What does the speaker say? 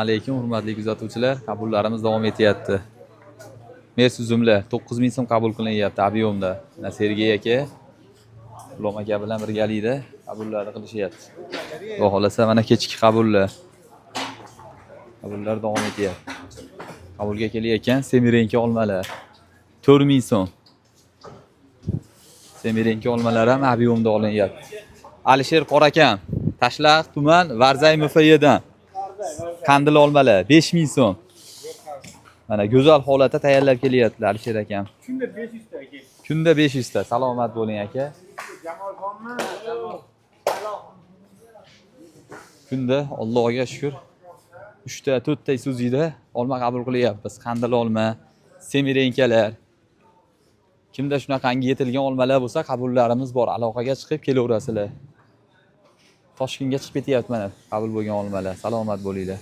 Alaykum hurmatli kuzatuvchilar, qabullarimiz davom etyapti. Mersi uzumlar 9000 so'm qabul qilinyapti ob'yomda. Mana Sergey aka, Ulom aka bilan birgalikda qabullarni qilishyapti. Xudo xolasa mana kechki qabullar. Qabullar davom etyapti. Qabulga kelayotgan semirenki olmalar 4000 so'm. Semirenki olmalar ham ob'yomda olinyapti. Alisher Qorakam, Tashlaq tuman Varzay MFYdan. Qandil olmalar 5000 so'm. Mana go'zal holatda tayyorlab kelyaptilar Alisher akam. Kunda 500 ta aka. Kunda 500 ta. Salomat bo'ling aka. Jamolxonmi? Kunda Allohga shukr 3 ta 4 ta Isuzu'da olma qabul qilyapmiz. Qandil olma, semirenkalar. Kimda shunaqangi yetilgan olmalar bo'lsa, qabullarimiz bor. Aloqaga chiqib kelaverasizlar. Toshkentga chiqib ketyapti mana qabul bo'lgan olmalar. Salomat bo'linglar.